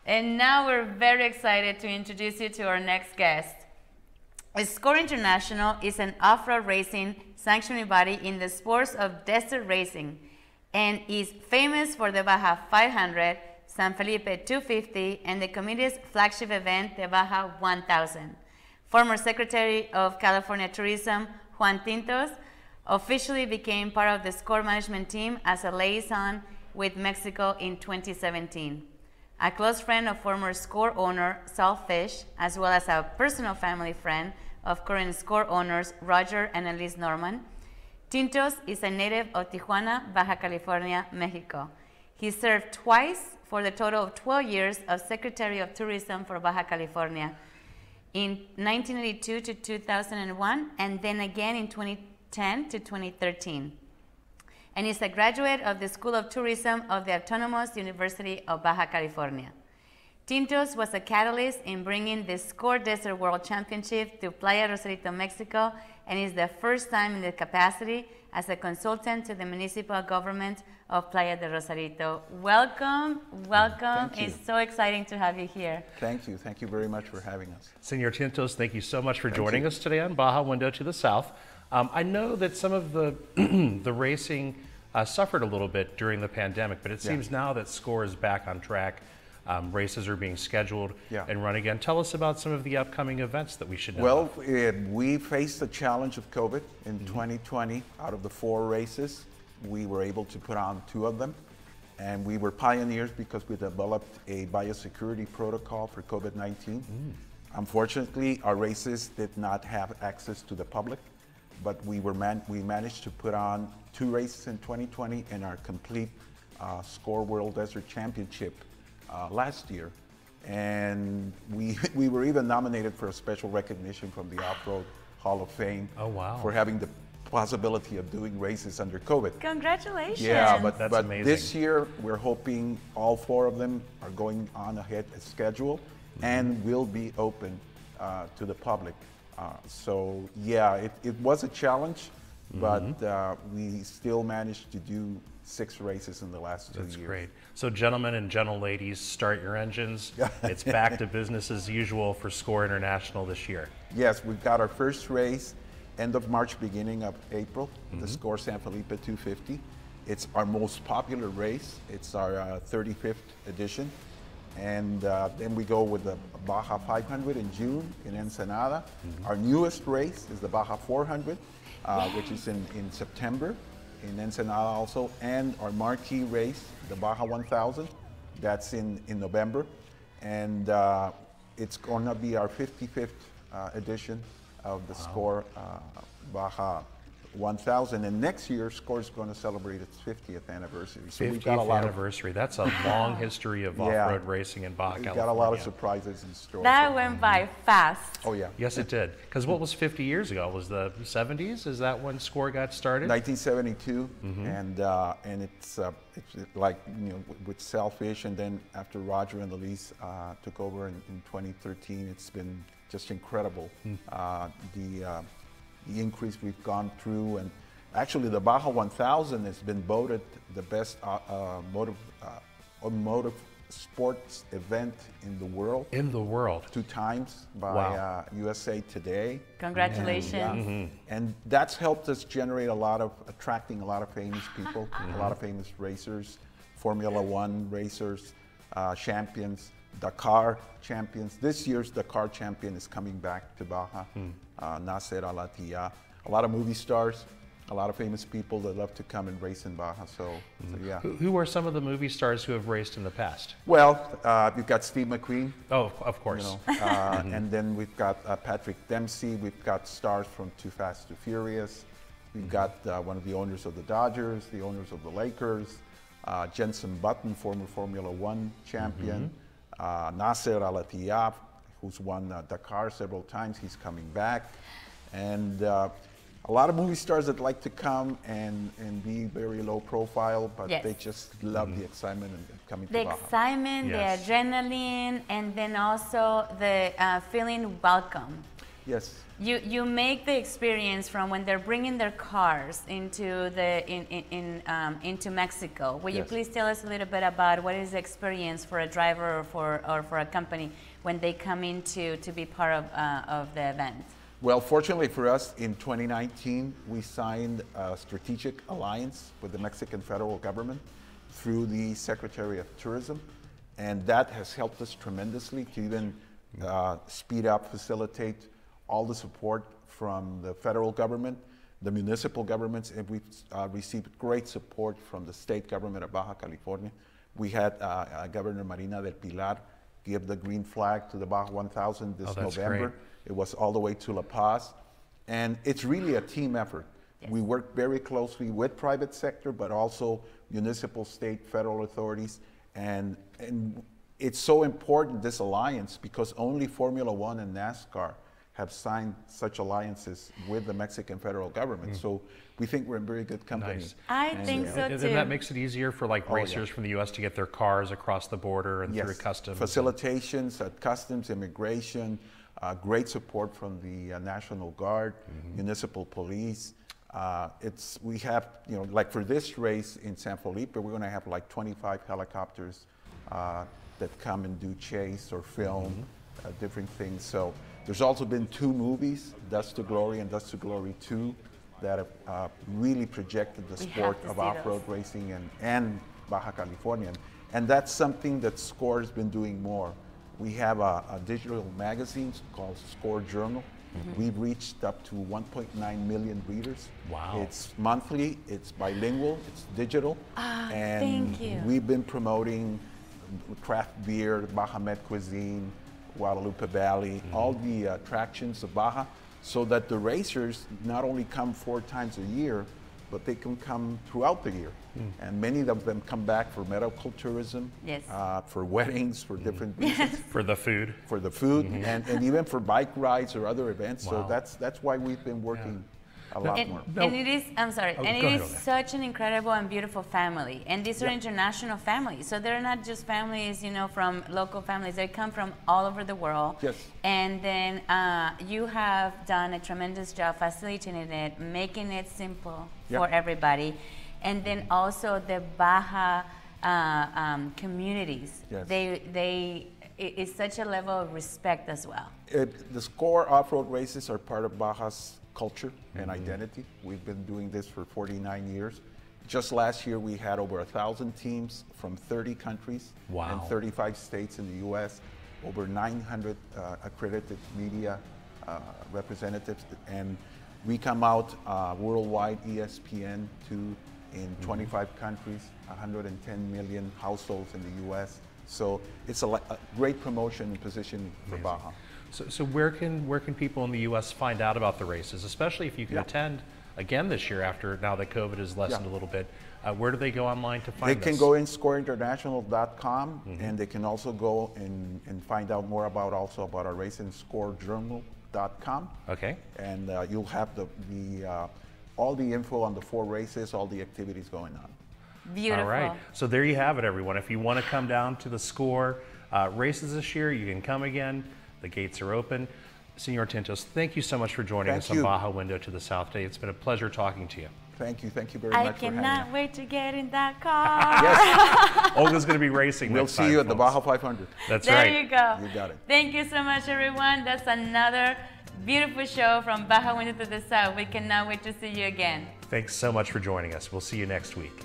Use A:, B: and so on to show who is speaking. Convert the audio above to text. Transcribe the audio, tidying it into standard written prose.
A: And now we're very excited to introduce you to our next guest. SCORE International is an off-road racing sanctioning body in the sports of desert racing and is famous for the Baja 500, San Felipe 250, and the committee's flagship event, the Baja 1000. Former Secretary of California Tourism, Juan Tintos, officially became part of the SCORE management team as a liaison with Mexico in 2017. A close friend of former SCORE owner Saul Fish, as well as a personal family friend of current SCORE owners Roger and Elise Norman, Tintos is a native of Tijuana, Baja California, Mexico. He served twice for the total of 12 years as Secretary of Tourism for Baja California in 1982 to 2001, and then again in 2010 to 2013. And is a graduate of the School of Tourism of the Autonomous University of Baja California. Tintos was a catalyst in bringing the SCORE Desert World Championship to Playa Rosarito, Mexico, and is the first time in the capacity as a consultant to the municipal government of Playa de Rosarito. Welcome, welcome. It's so exciting to have you here.
B: Thank you. Thank you very much for having us.
C: Senor Tintos, thank you so much for joining us today on Baja Window to the South. I know that some of the the racing suffered a little bit during the pandemic, but it seems now that SCORE is back on track. Races are being scheduled and run again. Tell us about some of the upcoming events that we should know.
B: Well, we faced the challenge of COVID in 2020. Out of the 4 races, we were able to put on 2 of them. And we were pioneers because we developed a biosecurity protocol for COVID-19. Unfortunately, our races did not have access to the public, but we managed to put on 2 races in 2020 and our complete SCORE World Desert Championship last year. And we were even nominated for a special recognition from the Off-Road Hall of Fame for having the possibility of doing races under COVID.
A: Congratulations.
B: Yeah, but
C: amazing.
B: This year we're hoping all 4 of them are going on ahead of schedule and will be open to the public. So yeah, it was a challenge, but we still managed to do 6 races in the last 2 years.
C: That's great. So gentlemen and gentle ladies, start your engines. It's back to business as usual for SCORE International this year.
B: Yes, we've got our first race end of March, beginning of April, the SCORE San Felipe 250. It's our most popular race. It's our 35th edition. And then we go with the Baja 500 in June in Ensenada. Our newest race is the Baja 400, which is in September in Ensenada also. And our marquee race, the Baja 1000, that's in November. And it's going to be our 55th edition of the SCORE Baja 1000, and next year SCORE is going to celebrate its 50th anniversary. So
C: 50th anniversary. That's a long history of off-road racing in Baja California.
B: We've got a lot of surprises in store.
A: That went by fast.
B: Oh yeah.
C: Yes, it did. Because what was 50 years ago? Was the 70s? Is that when SCORE got started?
B: 1972, and it's like, you know, with Selfish, and then after Roger and Elise took over in 2013, it's been just incredible. The increase we've gone through, and actually the Baja 1000 has been voted the best automotive sports event in the world.
C: In the world.
B: 2 times by USA Today.
A: Congratulations.
B: And that's helped us generate attracting a lot of famous people, a lot of famous racers, Formula One racers, champions, Dakar champions. This year's Dakar champion is coming back to Baja, Nasser Al-Attiyah. A lot of movie stars, a lot of famous people that love to come and race in Baja. So yeah.
C: Who are some of the movie stars who have raced in the past?
B: Well, you've got Steve McQueen.
C: Oh, of course.
B: You know, and then we've got Patrick Dempsey. We've got stars from Too Fast, Too Furious. We've got one of the owners of the Dodgers, the owners of the Lakers, Jenson Button, former Formula One champion. Nasser Al-Attiyah, who's won Dakar several times, he's coming back. And a lot of movie stars that like to come and be very low profile, but they just love the excitement and coming to Baja.
A: The excitement, the adrenaline, and then also the feeling welcome.
B: Yes.
A: You make the experience from when they're bringing their cars into into Mexico. Will you please tell us a little bit about what is the experience for a driver or for a company when they come in to be part of the event?
B: Well, fortunately for us, in 2019, we signed a strategic alliance with the Mexican federal government through the Secretary of Tourism, and that has helped us tremendously to even speed up, facilitate all the support from the federal government, the municipal governments, and we've received great support from the state government of Baja California. We had Governor Marina del Pilar give the green flag to the Baja 1000 this November.
C: Great.
B: It was all the way to La Paz. And it's really a team effort.
A: Yes.
B: We work very closely with private sector, but also municipal, state, federal authorities. And it's so important, this alliance, because only Formula One and NASCAR have signed such alliances with the Mexican federal government. So we think we're in very good company.
C: Nice.
A: I think so too.
C: And that makes it easier for like racers from the U.S. to get their cars across the border and through customs.
B: Facilitations at customs, immigration, great support from the National Guard, municipal police. We have, like for this race in San Felipe, we're going to have like 25 helicopters that come and do chase or film different things. So there's also been 2 movies, Dust to Glory and Dust to Glory 2, that have really projected the sport of off-road racing and Baja California. And that's something that SCORE has been doing more. We have a digital magazine called SCORE Journal. We've reached up to 1.9 million readers.
C: Wow.
B: It's monthly, it's bilingual, it's digital. And
A: thank you.
B: We've been promoting craft beer, Baja Med cuisine, Guadalupe Valley, all the attractions of Baja, so that the racers not only come 4 times a year, but they can come throughout the year. And many of them come back for medical tourism, for weddings, for different reasons.
C: For the food.
B: For the food, and even for bike rides or other events. So that's why we've been working a lot more.
A: And it is, I'm sorry, and it is such an incredible and beautiful family. And these are international families. So they're not just families, from local families. They come from all over the world.
B: Yes.
A: And then you have done a tremendous job facilitating it, making it simple for everybody. And then also the Baja communities.
B: Yes.
A: It's such a level of respect as well.
B: The SCORE off-road races are part of Baja's culture and identity. We've been doing this for 49 years. Just last year, we had over 1,000 teams from 30 countries and 35 states in the U.S., over 900 accredited media representatives, and we come out worldwide, ESPN, in 25 countries, 110 million households in the U.S. So it's a great promotion and position for Baja.
C: So where can people in the U.S. find out about the races, especially if you can attend again this year after now that COVID has lessened a little bit? Where do they go online to find
B: They can go in scoreinternational.com, and they can also go and find out more about our race in scorejournal.com.
C: Okay.
B: And you'll have all the info on the 4 races, all the activities going on.
A: Beautiful.
C: All right. So there you have it, everyone. If you want to come down to the SCORE races this year, you can come again. The gates are open. Senor Tintos, thank you so much for joining us on Baja Window to the South Day. It's been a pleasure talking to you.
B: Thank you very much.
A: I cannot wait to get in that car.
B: Yes.
C: Olga's going to be racing.
B: We'll see you at the Baja 500.
C: That's right.
A: There you go.
B: You got it.
A: Thank you so much, everyone. That's another beautiful show from Baja Window to the South. We cannot wait to see you again.
C: Thanks so much for joining us. We'll see you next week.